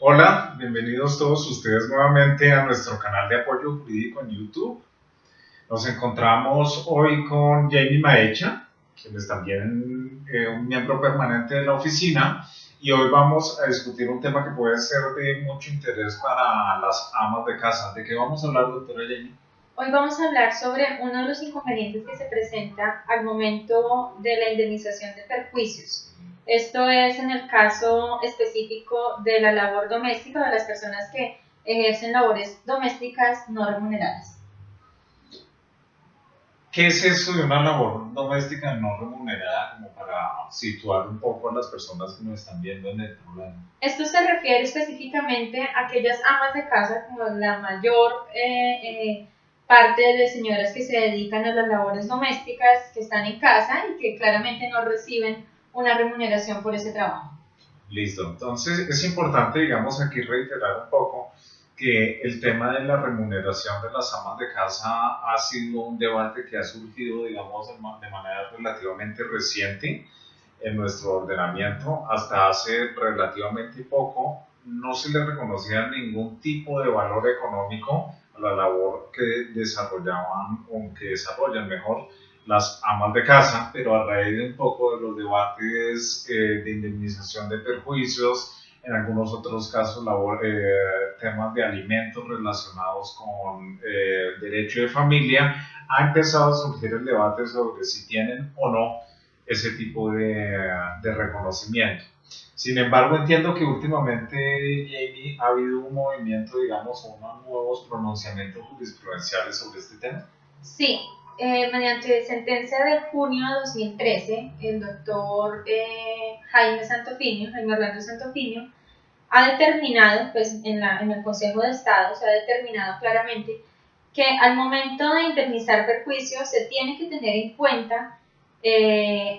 Hola, bienvenidos todos ustedes nuevamente a nuestro canal de apoyo jurídico en YouTube. Nos encontramos hoy con Jamie Maecha, quien es también un miembro permanente de la oficina, y hoy vamos a discutir un tema que puede ser de mucho interés para las amas de casa. ¿De qué vamos a hablar, doctora Jamie? Hoy vamos a hablar sobre uno de los inconvenientes que se presenta al momento de la indemnización de perjuicios. Esto es en el caso específico de la labor doméstica o de las personas que ejercen labores domésticas no remuneradas. ¿Qué es eso de una labor doméstica no remunerada, como para situar un poco a las personas que nos están viendo en el problema? Esto se refiere específicamente a aquellas amas de casa, como la mayor parte de señoras que se dedican a las labores domésticas, que están en casa y que claramente no reciben una remuneración por ese trabajo. Listo, entonces es importante, digamos, aquí reiterar un poco que el tema de la remuneración de las amas de casa ha sido un debate que ha surgido, digamos, de manera relativamente reciente en nuestro ordenamiento. Hasta hace relativamente poco no se le reconocía ningún tipo de valor económico a la labor que desarrollaban o que desarrollan mejor las amas de casa, pero a raíz de un poco de los debates de indemnización de perjuicios, en algunos otros casos temas de alimentos relacionados con derecho de familia, ha empezado a surgir el debate sobre si tienen o no ese tipo de reconocimiento. Sin embargo, entiendo que últimamente, Jamie, ha habido un movimiento, digamos, unos nuevos pronunciamientos jurisprudenciales sobre este tema. Sí, mediante sentencia de junio de 2013, el doctor Jaime Orlando Santofinio, ha determinado, pues en el Consejo de Estado se ha determinado claramente que al momento de indemnizar perjuicios se tiene que tener en cuenta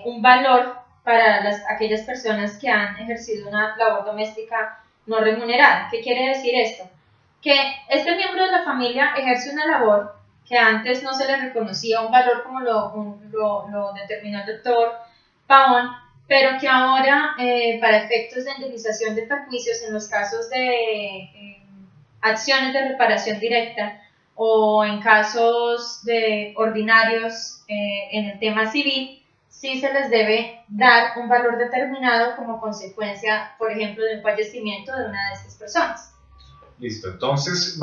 un valor para aquellas personas que han ejercido una labor doméstica no remunerada. ¿Qué quiere decir esto? Que este miembro de la familia ejerce una labor que antes no se le reconocía un valor como lo determinó el doctor Pavón, pero que ahora, para efectos de indemnización de perjuicios en los casos de acciones de reparación directa o en casos de ordinarios en el tema civil, sí se les debe dar un valor determinado como consecuencia, por ejemplo, del fallecimiento de una de estas personas. Listo, entonces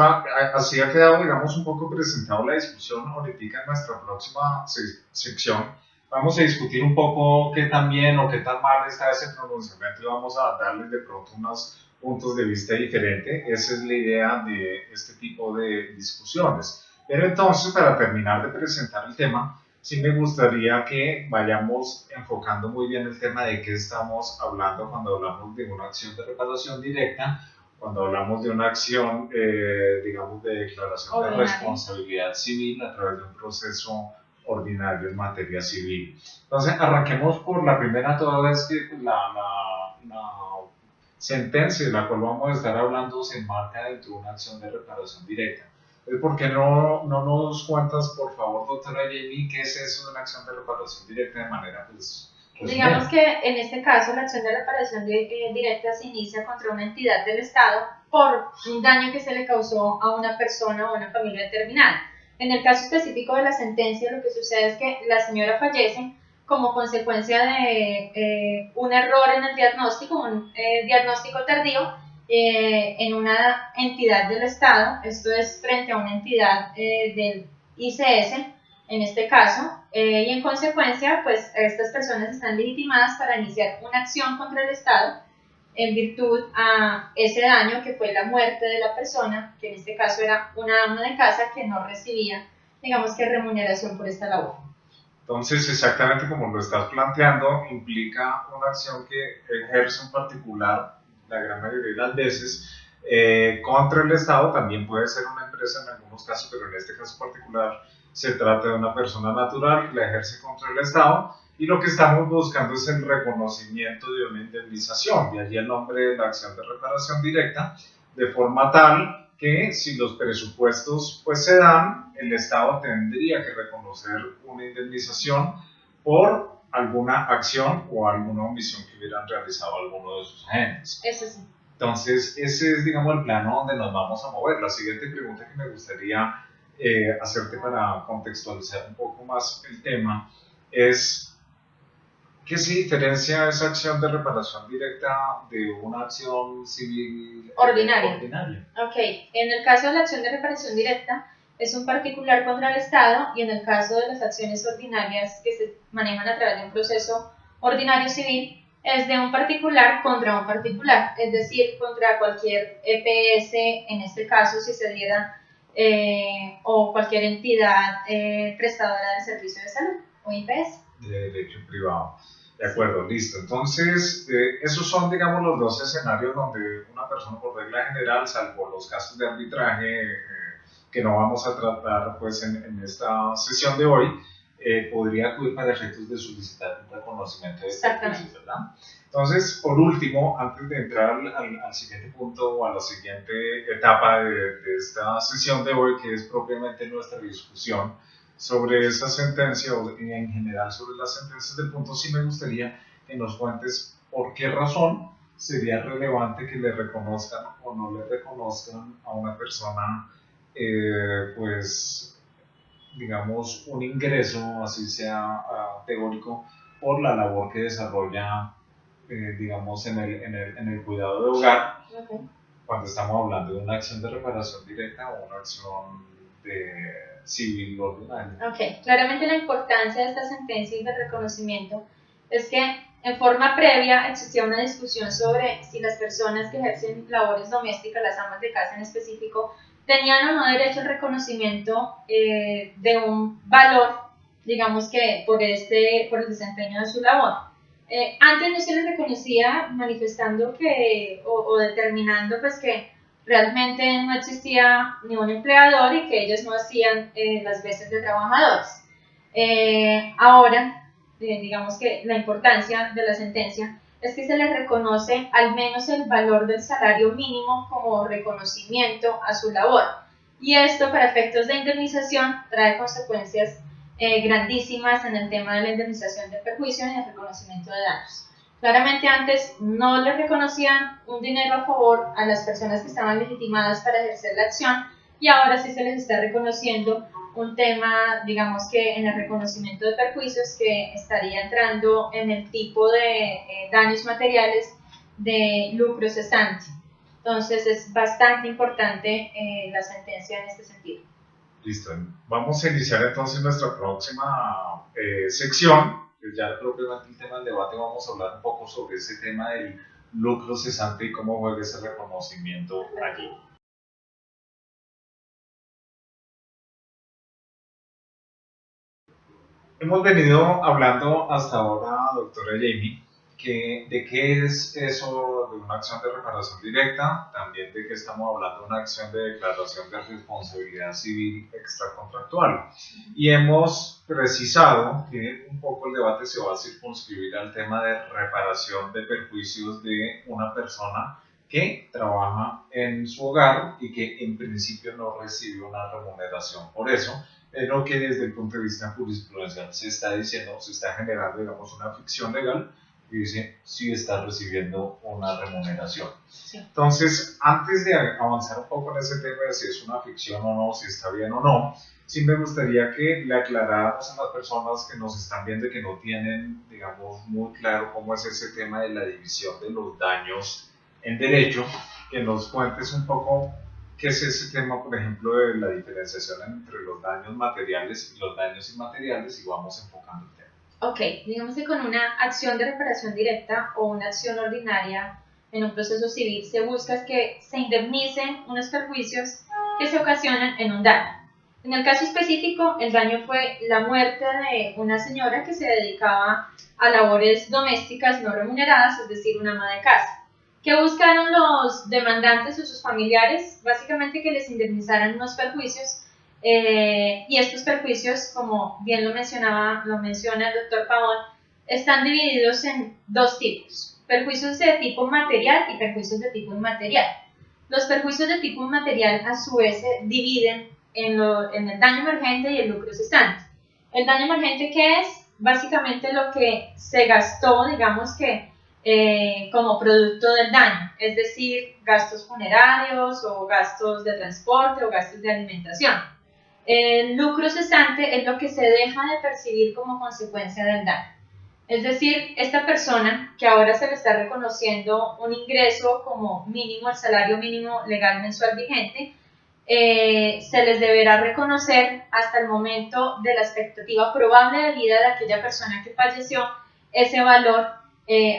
así ha quedado, digamos, un poco presentado la discusión. Ahorita en nuestra próxima sección vamos a discutir un poco qué tan bien o qué tan mal está ese pronunciamiento y vamos a darles de pronto unos puntos de vista diferentes. Esa es la idea de este tipo de discusiones. Pero entonces, para terminar de presentar el tema, sí me gustaría que vayamos enfocando muy bien el tema de qué estamos hablando cuando hablamos de una acción de reparación directa, cuando hablamos de una acción, digamos, de declaración de responsabilidad civil a través de un proceso ordinario en materia civil. Entonces, arranquemos por la primera, toda vez que la sentencia de la cual vamos a estar hablando se enmarca dentro de una acción de reparación directa. Entonces, ¿por qué no nos cuentas, por favor, doctora Jamie, qué es eso de una acción de reparación directa de manera, pues, digamos que en este caso la acción de reparación directa se inicia contra una entidad del Estado por un daño que se le causó a una persona o a una familia determinada. En el caso específico de la sentencia, lo que sucede es que la señora fallece como consecuencia de un error en el diagnóstico, un diagnóstico tardío en una entidad del Estado. Esto es frente a una entidad del ICS, en este caso, y en consecuencia, pues estas personas están legitimadas para iniciar una acción contra el Estado en virtud a ese daño que fue la muerte de la persona, que en este caso era una ama de casa que no recibía, digamos que remuneración por esta labor. Entonces, exactamente como lo estás planteando, implica una acción que ejerce un particular, la gran mayoría de las veces, contra el Estado. También puede ser una empresa en algunos casos, pero en este caso particular se trata de una persona natural que la ejerce contra el Estado, y lo que estamos buscando es el reconocimiento de una indemnización, de allí el nombre de la acción de reparación directa, de forma tal que si los presupuestos pues se dan, el Estado tendría que reconocer una indemnización por alguna acción o alguna omisión que hubieran realizado alguno de sus agentes. Eso sí. Entonces, ese es, digamos, el plano donde nos vamos a mover. La siguiente pregunta que me gustaría hacerte para contextualizar un poco más el tema es, ¿qué se diferencia esa acción de reparación directa de una acción civil ordinaria? Ok, en el caso de la acción de reparación directa es un particular contra el Estado, y en el caso de las acciones ordinarias que se manejan a través de un proceso ordinario civil es de un particular contra un particular, es decir, contra cualquier EPS, en este caso si se diera, o cualquier entidad prestadora de servicio de salud o IPS. De derecho privado. De acuerdo, listo. Entonces, esos son, digamos, los dos escenarios donde una persona, por regla general, salvo los casos de arbitraje que no vamos a tratar pues, en esta sesión de hoy, podría acudir para efectos de solicitar un reconocimiento de servicios, ¿verdad? Entonces, por último, antes de entrar al siguiente punto o a la siguiente etapa de esta sesión de hoy, que es propiamente nuestra discusión sobre esa sentencia o en general sobre las sentencias del punto, sí me gustaría que nos cuentes por qué razón sería relevante que le reconozcan o no le reconozcan a una persona, pues, digamos, un ingreso, así sea teórico, por la labor que desarrolla, digamos, en el cuidado de hogar, cuando estamos hablando de una acción de reparación directa o una acción de civil ordinaria. Ok, claramente la importancia de esta sentencia y del reconocimiento es que en forma previa existía una discusión sobre si las personas que ejercen labores domésticas, las amas de casa en específico, tenían o no derecho al reconocimiento de un valor, digamos que por el desempeño de su labor. Antes no se les reconocía, manifestando que, o determinando pues que realmente no existía ni un empleador y que ellos no hacían las veces de trabajadores. Ahora, digamos que la importancia de la sentencia es que se les reconoce al menos el valor del salario mínimo como reconocimiento a su labor. Y esto, para efectos de indemnización, trae consecuencias grandísimas en el tema de la indemnización de perjuicio y el reconocimiento de daños. Claramente antes no le reconocían un dinero a favor a las personas que estaban legitimadas para ejercer la acción, y ahora sí se les está reconociendo un tema, digamos que en el reconocimiento de perjuicios, que estaría entrando en el tipo de daños materiales de lucro cesante. Entonces es bastante importante la sentencia en este sentido. Listo, vamos a iniciar entonces nuestra próxima sección, que ya propiamente el tema del debate. Vamos a hablar un poco sobre ese tema del lucro cesante y cómo juega ese reconocimiento allí. Hemos venido hablando hasta ahora, doctora Jamie, de qué es eso de una acción de reparación directa, también de que estamos hablando de una acción de declaración de responsabilidad civil extracontractual. Y hemos precisado que un poco el debate se va a circunscribir al tema de reparación de perjuicios de una persona que trabaja en su hogar y que en principio no recibe una remuneración por eso. Es lo que desde el punto de vista jurisprudencial se está diciendo, se está generando, digamos, una ficción legal que dice si está recibiendo una remuneración. Sí. Entonces, antes de avanzar un poco en ese tema de si es una ficción o no, si está bien o no, sí me gustaría que le aclaráramos a las personas que nos están viendo y que no tienen, digamos, muy claro cómo es ese tema de la división de los daños en derecho, que nos cuentes un poco qué es ese tema, por ejemplo, de la diferenciación entre los daños materiales y los daños inmateriales, y vamos enfocando el tema. Ok, digamos que con una acción de reparación directa o una acción ordinaria en un proceso civil se busca que se indemnicen unos perjuicios que se ocasionan en un daño. En el caso específico, el daño fue la muerte de una señora que se dedicaba a labores domésticas no remuneradas, es decir, una ama de casa. ¿Qué buscaron los demandantes o sus familiares? Básicamente que les indemnizaran unos perjuicios, y estos perjuicios, como bien lo menciona el doctor Pavón, están divididos en dos tipos: perjuicios de tipo material y perjuicios de tipo inmaterial. Los perjuicios de tipo inmaterial a su vez se dividen en el daño emergente y el lucro cesante. El daño emergente, ¿qué es? Básicamente lo que se gastó, digamos que como producto del daño, es decir, gastos funerarios o gastos de transporte o gastos de alimentación. El lucro cesante es lo que se deja de percibir como consecuencia del daño. Es decir, esta persona que ahora se le está reconociendo un ingreso como mínimo, el salario mínimo legal mensual vigente, se les deberá reconocer hasta el momento de la expectativa probable de vida de aquella persona que falleció ese valor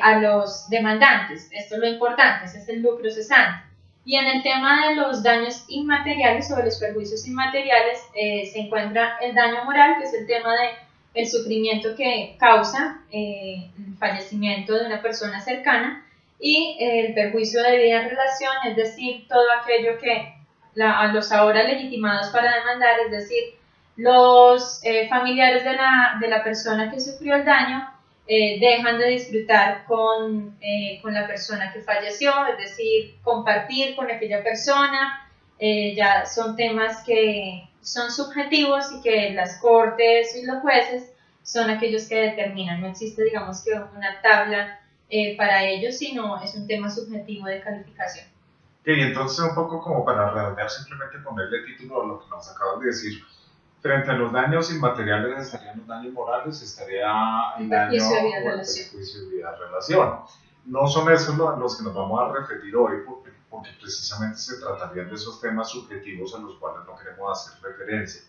a los demandantes. Esto es lo importante, ese es el lucro cesante. Y en el tema de los daños inmateriales o de los perjuicios inmateriales se encuentra el daño moral, que es el tema de el sufrimiento que causa el fallecimiento de una persona cercana, y el perjuicio de vida en relación, es decir, todo aquello que a los ahora legitimados para demandar, es decir, los familiares de la persona que sufrió el daño, dejan de disfrutar con la persona que falleció, es decir, compartir con aquella persona. Ya son temas que son subjetivos y que las cortes y los jueces son aquellos que determinan. No existe, digamos, que una tabla para ellos, sino es un tema subjetivo de calificación. Y entonces, un poco como para redondear, simplemente ponerle título a lo que nos acabas de decir. Frente a los daños inmateriales estarían los daños morales, estaría el daño por perjuicio de vida relación. No son esos los que nos vamos a referir hoy, porque precisamente se tratarían de esos temas subjetivos a los cuales no queremos hacer referencia.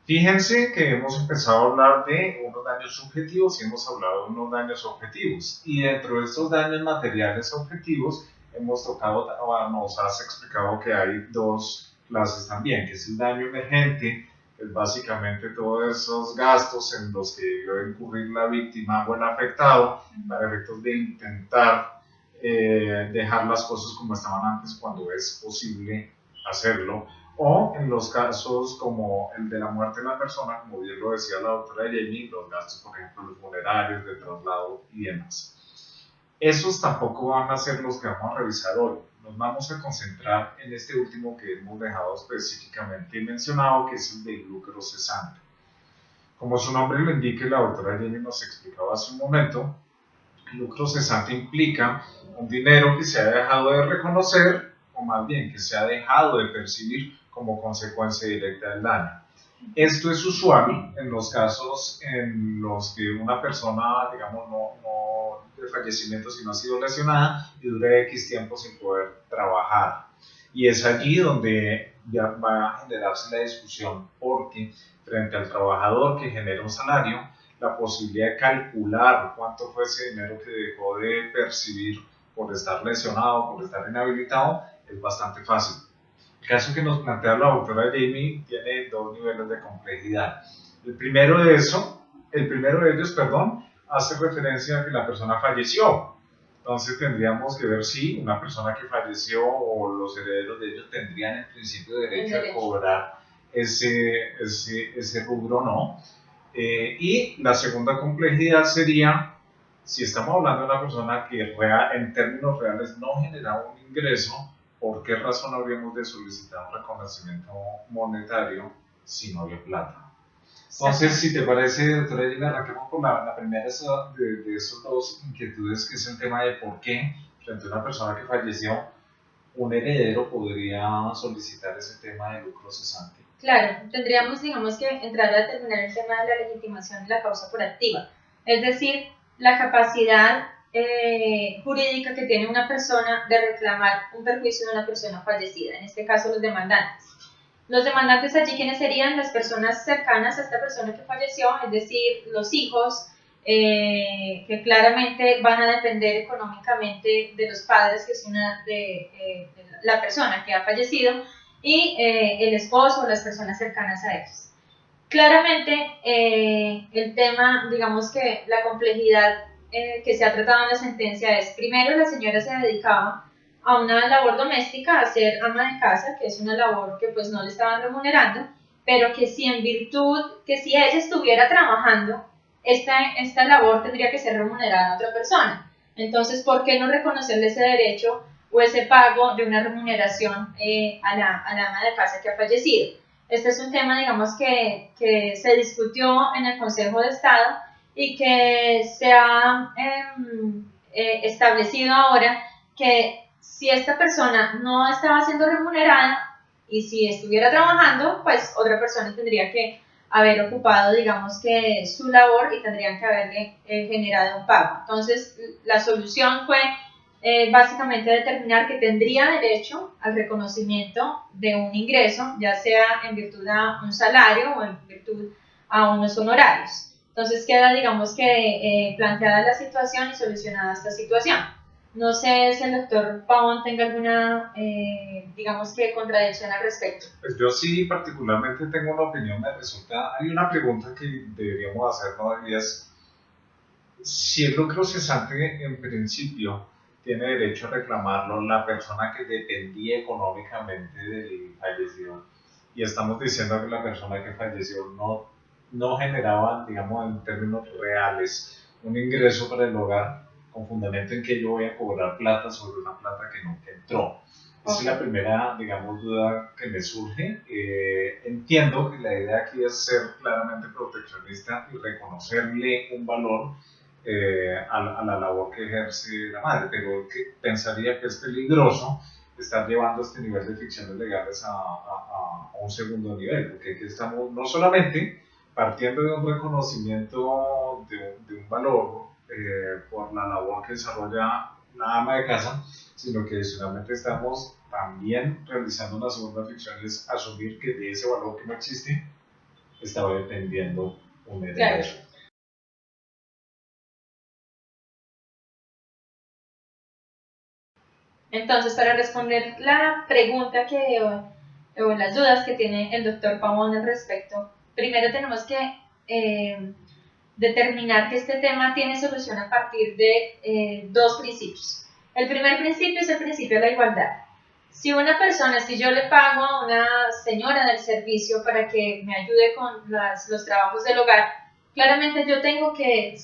Fíjense que hemos empezado a hablar de unos daños subjetivos y hemos hablado de unos daños objetivos. Y dentro de estos daños materiales objetivos, nos has explicado que hay dos clases también, que es el daño emergente, es básicamente todos esos gastos en los que debe incurrir la víctima o el afectado para efectos de intentar dejar las cosas como estaban antes cuando es posible hacerlo, o en los casos como el de la muerte de la persona, como bien lo decía la doctora Jamie, los gastos, por ejemplo, los funerarios, de traslado y demás. Esos tampoco van a ser los que vamos a revisar hoy. Nos vamos a concentrar en este último que hemos dejado específicamente mencionado, que es el de lucro cesante. Como su nombre lo indica, la doctora Jenny nos explicaba hace un momento, el lucro cesante implica un dinero que se ha dejado de reconocer, o más bien que se ha dejado de percibir como consecuencia directa del daño. Esto es usual en los casos en los que una persona, digamos, no de fallecimiento, sino ha sido lesionada y dura X tiempo sin poder trabajar. Y es allí donde ya va a generarse la discusión, porque frente al trabajador que genera un salario, la posibilidad de calcular cuánto fue ese dinero que dejó de percibir por estar lesionado, por estar inhabilitado, es bastante fácil. El caso que nos plantea la doctora Jamie tiene dos niveles de complejidad. El primero de ellos, hace referencia a que la persona falleció. Entonces tendríamos que ver si una persona que falleció o los herederos de ellos tendrían en principio derecho a cobrar ese rubro o no. Y la segunda complejidad sería, si estamos hablando de una persona que en términos reales no genera un ingreso, ¿por qué razón habríamos de solicitar un reconocimiento monetario si no había plata? Entonces, si te parece, doctora Gina, arranquemos por la primera de esos dos inquietudes, que es el tema de por qué, frente a una persona que falleció, un heredero podría solicitar ese tema de lucro cesante. Claro, tendríamos, digamos, que entrar a determinar el tema de la legitimación de la causa por activa, es decir, la capacidad jurídica que tiene una persona de reclamar un perjuicio de una persona fallecida, en este caso los demandantes. Los demandantes allí, ¿quiénes serían? Las personas cercanas a esta persona que falleció, es decir, los hijos, que claramente van a depender económicamente de los padres, que es de la persona que ha fallecido, y el esposo o las personas cercanas a ellos. Claramente, el tema, digamos que la complejidad que se ha tratado en la sentencia es, primero, la señora se dedicaba a una labor doméstica, a ser ama de casa, que es una labor que pues no le estaban remunerando, pero que si si ella estuviera trabajando, esta labor tendría que ser remunerada a otra persona. Entonces, ¿por qué no reconocerle ese derecho o ese pago de una remuneración a la ama de casa que ha fallecido? Este es un tema, digamos, que se discutió en el Consejo de Estado y que se ha establecido ahora que si esta persona no estaba siendo remunerada y si estuviera trabajando, pues otra persona tendría que haber ocupado, digamos que su labor y tendrían que haberle generado un pago. Entonces, la solución fue básicamente determinar que tendría derecho al reconocimiento de un ingreso, ya sea en virtud a un salario o en virtud a unos honorarios. Entonces queda, digamos que, planteada la situación y solucionada esta situación. No sé si el doctor Pavón tenga alguna, digamos que, contradicción al respecto. Pues yo sí particularmente tengo una opinión, hay una pregunta que deberíamos hacernos y es, si el lucro cesante en principio tiene derecho a reclamarlo la persona que dependía económicamente del fallecido, y estamos diciendo que la persona que falleció no generaba, digamos, en términos reales, un ingreso para el hogar con fundamento en que yo voy a cobrar plata sobre una plata que nunca entró. Esa es la primera, digamos, duda que me surge. Entiendo que la idea aquí es ser claramente proteccionista y reconocerle un valor a la labor que ejerce la madre, pero que pensaría que es peligroso estar llevando este nivel de ficciones legales a un segundo nivel, porque aquí estamos no solamente partiendo de un reconocimiento de un valor por la labor que desarrolla la ama de casa, sino que adicionalmente estamos también realizando una segunda ficción, es asumir que de ese valor que no existe estaba dependiendo un heredero. Claro. Entonces, para responder la pregunta o las dudas que tiene el doctor Pavón al respecto, primero tenemos que determinar que este tema tiene solución a partir de dos principios. El primer principio es el principio de la igualdad. Si yo le pago a una señora del servicio para que me ayude con los trabajos del hogar, claramente yo tengo que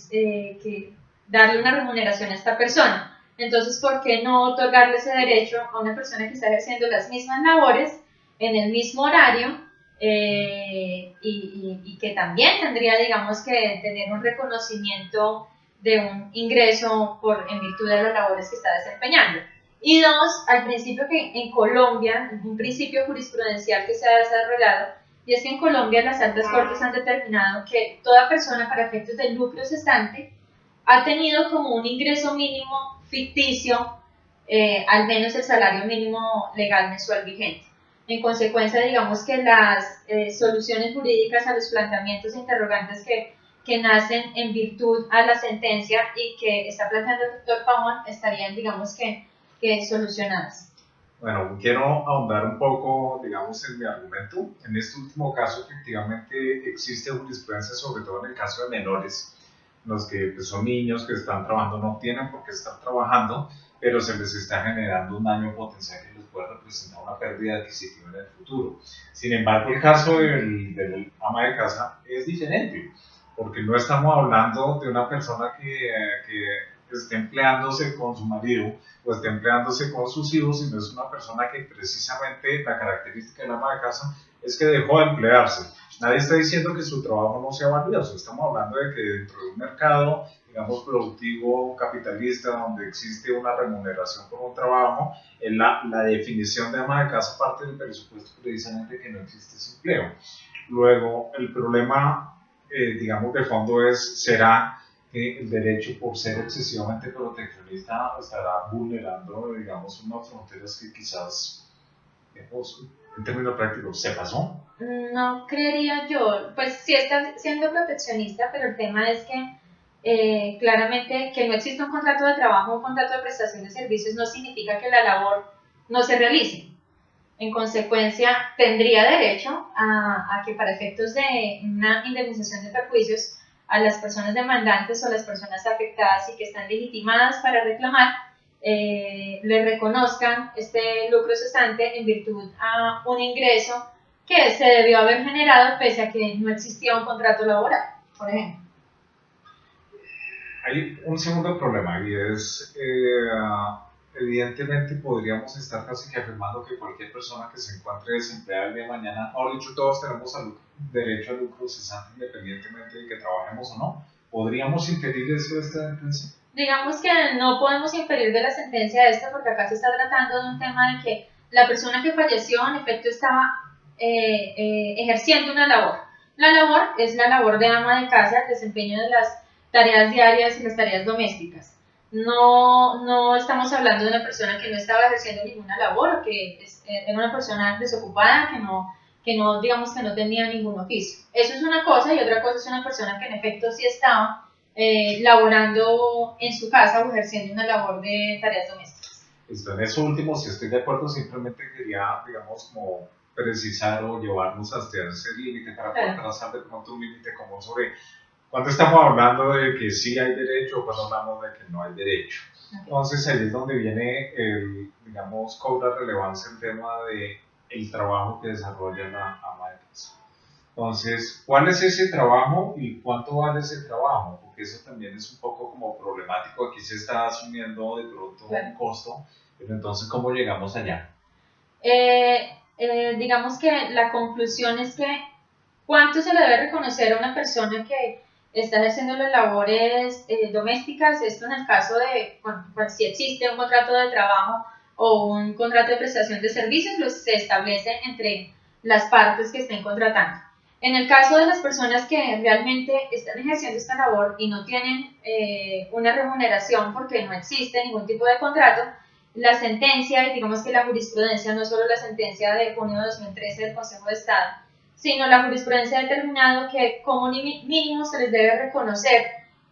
darle una remuneración a esta persona. Entonces, ¿por qué no otorgarle ese derecho a una persona que está ejerciendo las mismas labores en el mismo horario y que también tendría, digamos, que tener un reconocimiento de un ingreso en virtud de las labores que está desempeñando? Y dos, al principio que en Colombia, un principio jurisprudencial que se ha desarrollado, y es que en Colombia las altas cortes han determinado que toda persona para efectos del lucro cesante ha tenido como un ingreso mínimo ficticio, al menos el salario mínimo legal mensual vigente. En consecuencia, digamos que las soluciones jurídicas a los planteamientos e interrogantes que nacen en virtud a la sentencia y que está planteando el doctor Pavón estarían, digamos que solucionadas. Bueno, quiero ahondar un poco, digamos, en mi argumento. En este último caso, efectivamente, existe jurisprudencia, sobre todo en el caso de menores, los que pues, son niños que están trabajando, no tienen por qué estar trabajando, pero se les está generando un daño potencial que les puede representar una pérdida adquisitiva en el futuro. Sin embargo, el caso del ama de casa es diferente, porque no estamos hablando de una persona que esté empleándose con su marido o esté empleándose con sus hijos, sino es una persona que precisamente la característica del ama de casa es que dejó de emplearse. Nadie está diciendo que su trabajo no sea valioso, estamos hablando de que dentro de un mercado, digamos, productivo, capitalista, donde existe una remuneración por un trabajo, la definición de ama de casa parte del presupuesto precisamente que no existe ese empleo. Luego, el problema, digamos, de fondo será que el derecho, por ser excesivamente proteccionista, estará vulnerando, digamos, unas fronteras que quizás, digamos, en términos prácticos, ¿se pasó? No creería yo, pues sí está siendo proteccionista, pero el tema es que claramente que no exista un contrato de trabajo, un contrato de prestación de servicios no significa que la labor no se realice. En consecuencia, tendría derecho a que para efectos de una indemnización de perjuicios a las personas demandantes o las personas afectadas y que están legitimadas para reclamar, le reconozcan este lucro cesante en virtud a un ingreso que se debió haber generado pese a que no existía un contrato laboral, por ejemplo. Hay un segundo problema y es, evidentemente podríamos estar casi que afirmando que cualquier persona que se encuentre desempleada el día de mañana, ahora dicho, todos tenemos derecho al lucro cesante independientemente de que trabajemos o no. ¿Podríamos inferir eso de esta sentencia? Digamos que no podemos inferir de la sentencia esta porque acá se está tratando de un tema de que la persona que falleció en efecto estaba ejerciendo una labor. La labor es la labor de ama de casa, el desempeño de las tareas diarias y las tareas domésticas. No estamos hablando de una persona que no estaba ejerciendo ninguna labor o que era una persona desocupada que no, digamos que no tenía ningún oficio. Eso es una cosa, y otra cosa es una persona que en efecto sí estaba laborando en su casa o ejerciendo una labor de tareas domésticas. Listo, en eso último, si estoy de acuerdo, simplemente quería, digamos, como precisar o llevarnos hasta ese límite para poder trazar de pronto un límite común sobre cuando estamos hablando de que sí hay derecho o cuando hablamos de que no hay derecho. Entonces ahí es donde viene, digamos, cobra relevancia el tema de el trabajo que desarrolla la ama de casa. Entonces, ¿cuál es ese trabajo y cuánto vale ese trabajo? Porque eso también es un poco como problemático. Aquí se está asumiendo de pronto un costo, pero entonces, ¿cómo llegamos allá? Digamos que la conclusión es que ¿cuánto se le debe reconocer a una persona que está ejerciendo las labores domésticas? Esto en el caso de, bueno, pues, si existe un contrato de trabajo o un contrato de prestación de servicios, pues se establece entre las partes que estén contratando. En el caso de las personas que realmente están ejerciendo esta labor y no tienen una remuneración porque no existe ningún tipo de contrato, la sentencia, y digamos que la jurisprudencia, no solo la sentencia de junio de 2013 del Consejo de Estado, sino la jurisprudencia ha determinado que como mínimo se les debe reconocer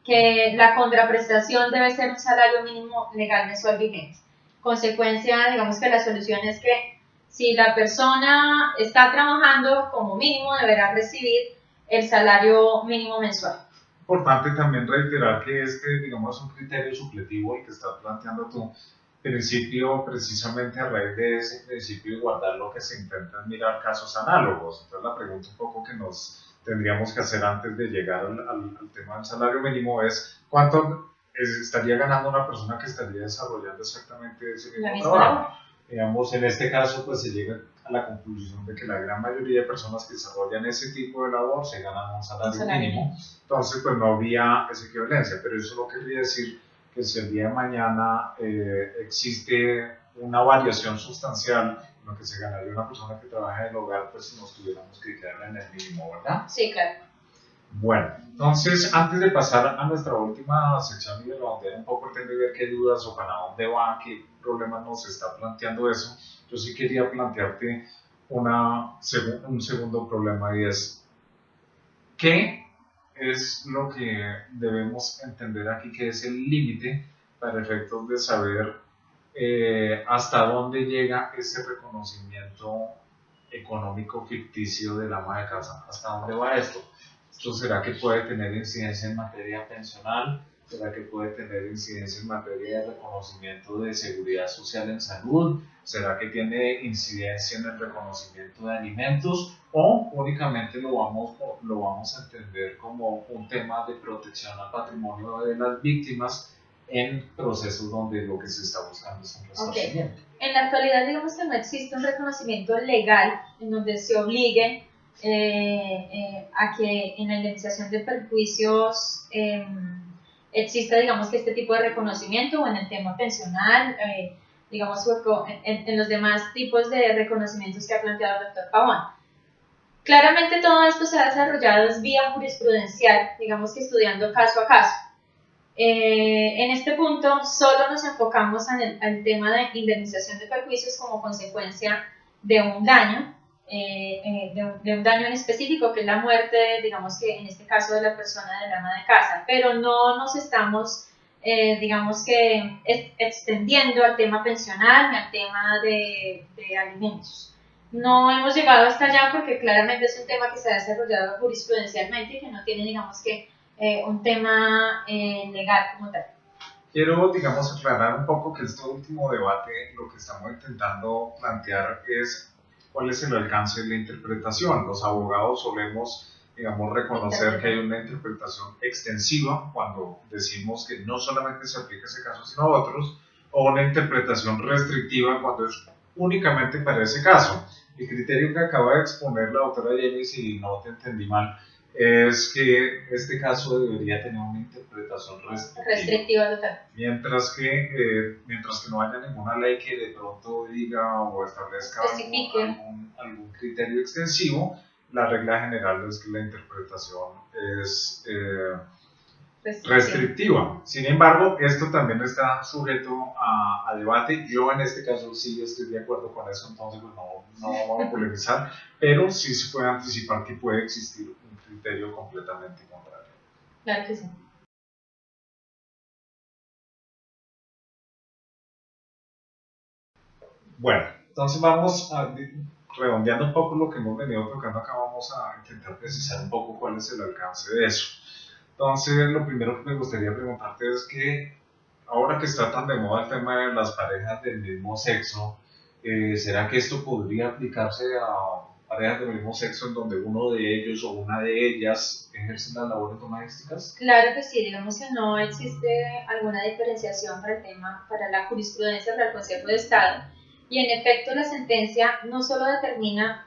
que la contraprestación debe ser un salario mínimo legal mensual vigente. Consecuencia, digamos que la solución es que si la persona está trabajando, como mínimo deberá recibir el salario mínimo mensual. Importante también reiterar que digamos, es un criterio supletivo el que estás planteando tú. Principio, precisamente a raíz de ese principio de guardar lo que se intenta mirar casos análogos. Entonces la pregunta un poco que nos tendríamos que hacer antes de llegar al tema del salario mínimo es ¿cuánto estaría ganando una persona que estaría desarrollando exactamente ese mismo trabajo? Digamos, en este caso pues se llega a la conclusión de que la gran mayoría de personas que desarrollan ese tipo de labor se ganan un salario mínimo, entonces pues no habría esa equivalencia, pero eso no querría decir que si el día de mañana existe una variación sustancial en lo que se ganaría una persona que trabaja en el hogar, pues nos tuviéramos que quedar en el mínimo, ¿verdad? Sí, claro. Bueno, entonces antes de pasar a nuestra última sección y de redondear un poco el tema y ver qué dudas o para dónde va, qué problemas nos está planteando eso, yo sí quería plantearte un segundo problema, y es ¿qué es lo que debemos entender aquí, que es el límite para efectos de saber hasta dónde llega ese reconocimiento económico ficticio del ama de casa? ¿Hasta dónde va esto? ¿Esto será que puede tener incidencia en materia pensional? ¿Será que puede tener incidencia en materia de reconocimiento de seguridad social en salud? ¿Será que tiene incidencia en el reconocimiento de alimentos? ¿O únicamente lo vamos a entender como un tema de protección al patrimonio de las víctimas en procesos donde lo que se está buscando es un resarcimiento? En la actualidad, digamos que no existe un reconocimiento legal en donde se obligue a que en la indemnización de perjuicios exista, digamos, que este tipo de reconocimiento, o en el tema pensional, digamos, en los demás tipos de reconocimientos que ha planteado el doctor Pavón. Claramente todo esto se ha desarrollado vía jurisprudencial, digamos que estudiando caso a caso. En este punto solo nos enfocamos en el tema de indemnización de perjuicios como consecuencia de un daño, de un daño en específico, que es la muerte, digamos que en este caso de la persona del ama de casa, pero no nos estamos, digamos que, extendiendo al tema pensional ni al tema de alimentos. No hemos llegado hasta allá porque claramente es un tema que se ha desarrollado jurisprudencialmente y que no tiene, digamos que, un tema legal como tal. Quiero, digamos, aclarar un poco que este último debate lo que estamos intentando plantear es cuál es el alcance de la interpretación. Los abogados solemos, digamos, reconocer que hay una interpretación extensiva cuando decimos que no solamente se aplica ese caso sino a otros, o una interpretación restrictiva cuando es únicamente para ese caso. El criterio que acaba de exponer la doctora Jenny, si no te entendí mal, es que este caso debería tener una interpretación restrictiva total. Mientras que no haya ninguna ley que de pronto diga o establezca algún criterio extensivo, la regla general es que la interpretación es restrictiva. Sin embargo, esto también está sujeto a debate. Yo en este caso sí estoy de acuerdo con eso, entonces pues, no vamos a polemizar, pero sí se puede anticipar que puede existir un criterio completamente contrario. Claro que sí. Bueno, entonces vamos redondeando un poco lo que hemos venido tocando acá, vamos a intentar precisar un poco cuál es el alcance de eso. Entonces, lo primero que me gustaría preguntarte es que ahora que está tan de moda el tema de las parejas del mismo sexo, ¿será que esto podría aplicarse a parejas del mismo sexo en donde uno de ellos o una de ellas ejerce las labores domésticas? Claro que sí, digamos que no existe alguna diferenciación para el tema, para la jurisprudencia, para el Consejo de Estado, y en efecto la sentencia no solo determina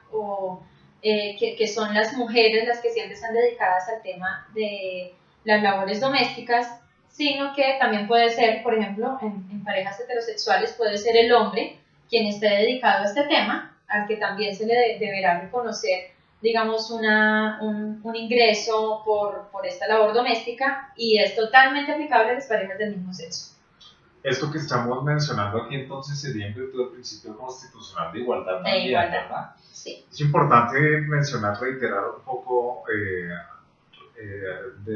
que son las mujeres las que siempre están dedicadas al tema de las labores domésticas, sino que también puede ser, por ejemplo, en parejas heterosexuales puede ser el hombre quien esté dedicado a este tema, al que también se le deberá reconocer, digamos, un ingreso por esta labor doméstica, y es totalmente aplicable a las parejas del mismo sexo. Esto que estamos mencionando aquí entonces sería en virtud del principio constitucional de igualdad también, ¿verdad? Sí. Es importante mencionar, reiterar un poco de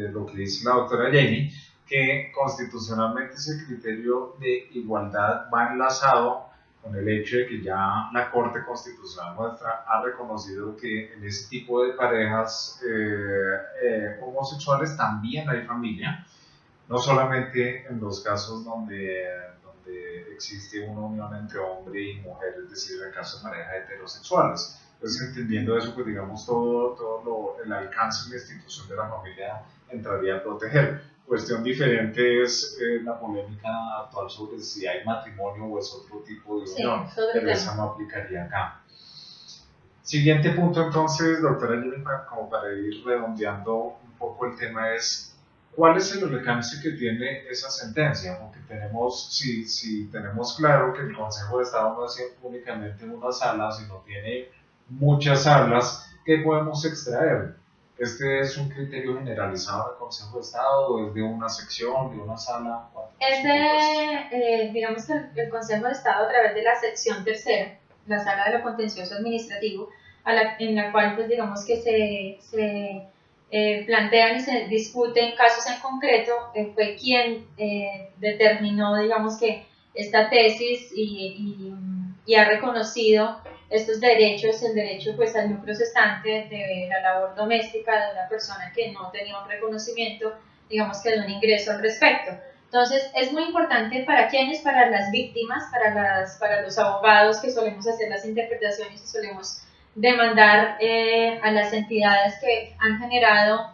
lo que dice la doctora Jamie, que constitucionalmente ese criterio de igualdad va enlazado con el hecho de que ya la Corte Constitucional nuestra ha reconocido que en ese tipo de parejas homosexuales también hay familia, no solamente en los casos donde existe una unión entre hombre y mujer, es decir, en el caso de parejas heterosexuales. Entonces, entendiendo eso, pues digamos, todo el alcance y la institución de la familia entraría a proteger. Cuestión diferente es la polémica actual sobre si hay matrimonio o es otro tipo de unión, pero esa no aplicaría acá. Siguiente punto entonces, doctora Jenny, como para ir redondeando un poco el tema es ¿cuál es el alcance que tiene esa sentencia? Porque si tenemos claro que el Consejo de Estado no es únicamente una sala, sino tiene muchas salas, ¿qué podemos extraer? ¿Este es un criterio generalizado del Consejo de Estado o es de una sección, de una sala? Digamos que el Consejo de Estado, a través de la sección tercera, la sala de lo contencioso administrativo, en la cual pues digamos que se plantean y se discuten casos en concreto, fue quien determinó, digamos que esta tesis y ha reconocido estos derechos, el derecho pues al lucro cesante de la labor doméstica de una persona que no tenía un reconocimiento, digamos que de un ingreso al respecto. Entonces es muy importante para quienes, para las víctimas, para los abogados que solemos hacer las interpretaciones y solemos demandar a las entidades que han generado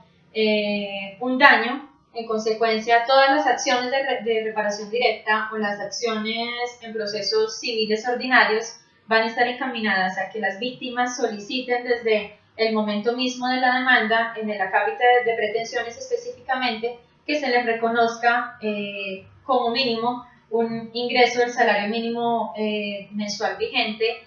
un daño. En consecuencia, todas las acciones de reparación directa o las acciones en procesos civiles ordinarios van a estar encaminadas a que las víctimas soliciten desde el momento mismo de la demanda, en el acápite de pretensiones específicamente, que se les reconozca como mínimo un ingreso del salario mínimo mensual vigente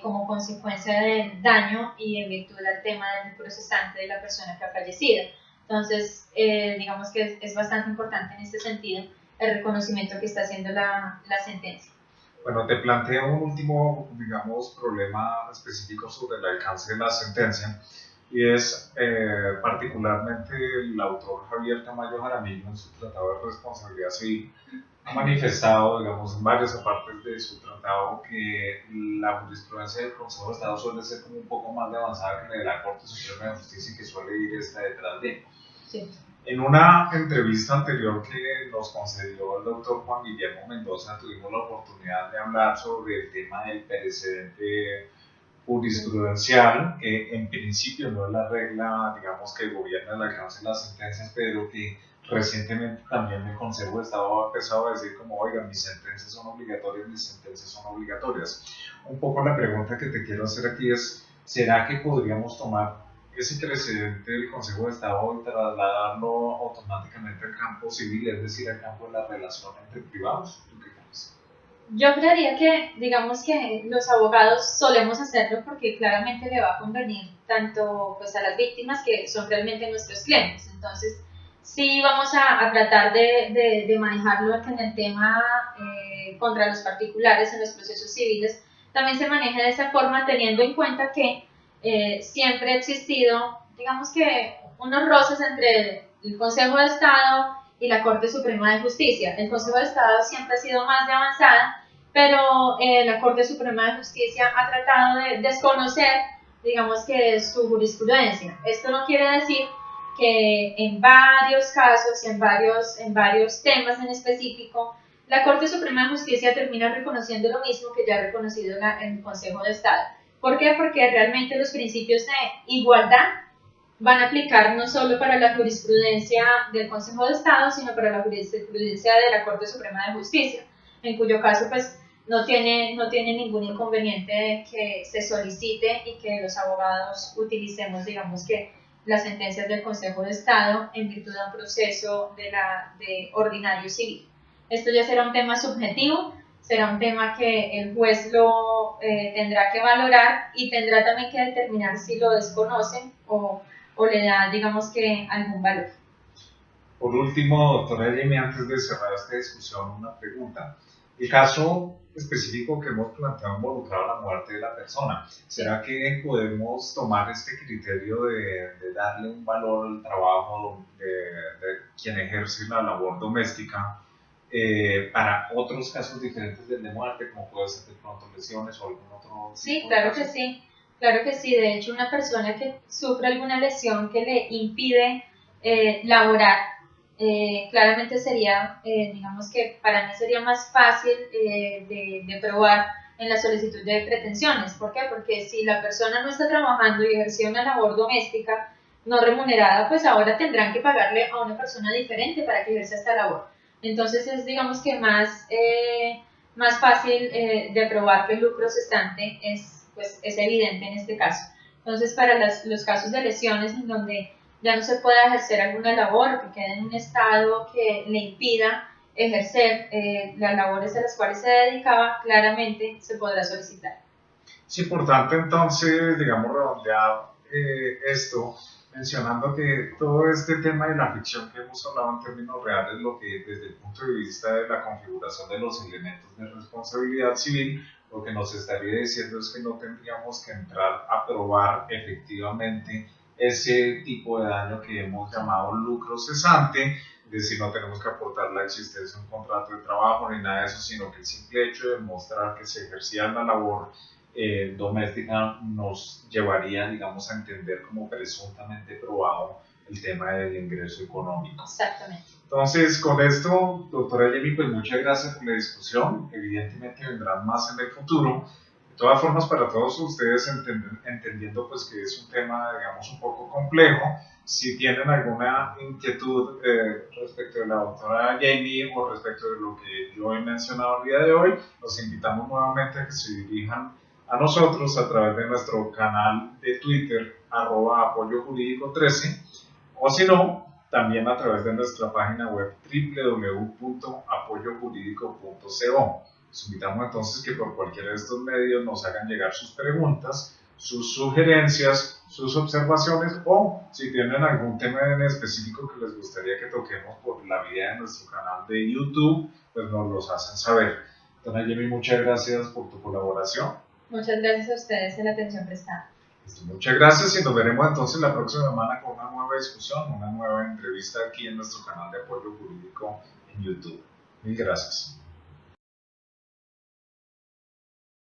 como consecuencia del daño y en virtud del tema del lucro cesante de la persona que ha fallecido. Entonces, digamos que es bastante importante en este sentido el reconocimiento que está haciendo la sentencia. Bueno, te planteo un último, digamos, problema específico sobre el alcance de la sentencia, y es particularmente el autor Javier Tamayo Jaramillo en su Tratado de Responsabilidad Civil ha manifestado, digamos, en varias partes de su tratado que la jurisprudencia del Consejo de Estado suele ser como un poco más avanzada que la de la Corte Suprema de Justicia y que suele ir esta detrás de. Sí. En una entrevista anterior que nos concedió el doctor Juan Guillermo Mendoza, tuvimos la oportunidad de hablar sobre el tema del precedente jurisprudencial, que en principio no es la regla, digamos, que gobierna el alcance de las sentencias, pero que recientemente también el Consejo de Estado ha empezado a decir como, oigan, mis sentencias son obligatorias. Un poco la pregunta que te quiero hacer aquí es, ¿será que podríamos tomar ese precedente del Consejo de Estado y trasladarlo automáticamente al campo civil, es decir, al campo de la relación entre privados? ¿Tú qué crees? Yo creería que, digamos que los abogados solemos hacerlo porque claramente le va a convenir tanto pues, a las víctimas que son realmente nuestros clientes. Entonces, sí vamos a tratar de manejarlo en el tema contra los particulares en los procesos civiles. También se maneja de esa forma teniendo en cuenta que siempre ha existido, digamos que, unos roces entre el Consejo de Estado y la Corte Suprema de Justicia. El Consejo de Estado siempre ha sido más de avanzada, pero la Corte Suprema de Justicia ha tratado de desconocer, digamos que, su jurisprudencia. Esto no quiere decir que en varios casos, en varios temas en específico, la Corte Suprema de Justicia termina reconociendo lo mismo que ya ha reconocido el Consejo de Estado. ¿Por qué? Porque realmente los principios de igualdad van a aplicar no solo para la jurisprudencia del Consejo de Estado, sino para la jurisprudencia de la Corte Suprema de Justicia, en cuyo caso pues no tiene ningún inconveniente que se solicite y que los abogados utilicemos, digamos que, las sentencias del Consejo de Estado en virtud de un proceso de ordinario civil. Esto ya será un tema subjetivo, será un tema que el juez lo tendrá que valorar y tendrá también que determinar si lo desconoce o le da, digamos que, algún valor. Por último, doctora Jamie, antes de cerrar esta discusión, una pregunta. El caso específico que hemos planteado involucrado la muerte de la persona, ¿será que podemos tomar este criterio de darle un valor al trabajo de quien ejerce la labor doméstica para otros casos diferentes del de muerte, como puede ser de pronto lesiones o algún otro? Sí, claro que sí. Claro que sí. De hecho, una persona que sufre alguna lesión que le impide laborar, claramente sería, digamos que para mí sería más fácil de probar en la solicitud de pretensiones. ¿Por qué? Porque si la persona no está trabajando y ejerce una labor doméstica no remunerada, pues ahora tendrán que pagarle a una persona diferente para que ejerza esta labor. Entonces es, digamos que, más fácil de probar que el lucro cesante pues, es evidente en este caso. Entonces, para los casos de lesiones en donde ya no se pueda ejercer alguna labor, que quede en un estado que le impida ejercer las labores a las cuales se dedicaba, claramente se podrá solicitar. Es importante entonces, digamos, redondear esto, mencionando que todo este tema de la ficción que hemos hablado en términos reales, lo que desde el punto de vista de la configuración de los elementos de responsabilidad civil, lo que nos estaría diciendo es que no tendríamos que entrar a probar efectivamente ese tipo de daño que hemos llamado lucro cesante, es decir, no tenemos que aportar la existencia de un contrato de trabajo ni nada de eso, sino que el simple hecho de mostrar que se ejercía la labor doméstica nos llevaría, digamos, a entender como presuntamente probado el tema del ingreso económico. Exactamente. Entonces, con esto, doctora Jamie, pues muchas gracias por la discusión. Evidentemente vendrán más en el futuro. De todas formas, para todos ustedes, entendiendo pues que es un tema, digamos, un poco complejo, si tienen alguna inquietud respecto de la doctora Jamie o respecto de lo que yo he mencionado el día de hoy, los invitamos nuevamente a que se dirijan a nosotros a través de nuestro canal de Twitter, @apoyojurídico13, o si no, también a través de nuestra página web www.apoyojurídico.co. Los invitamos entonces que por cualquiera de estos medios nos hagan llegar sus preguntas, sus sugerencias, sus observaciones, o si tienen algún tema en específico que les gustaría que toquemos por la vía de nuestro canal de YouTube, pues nos los hacen saber. Dona Jamie, muchas gracias por tu colaboración. Muchas gracias a ustedes por la atención prestada. Muchas gracias y nos veremos entonces la próxima semana con una nueva discusión, una nueva entrevista aquí en nuestro canal de apoyo jurídico en YouTube. Mil gracias.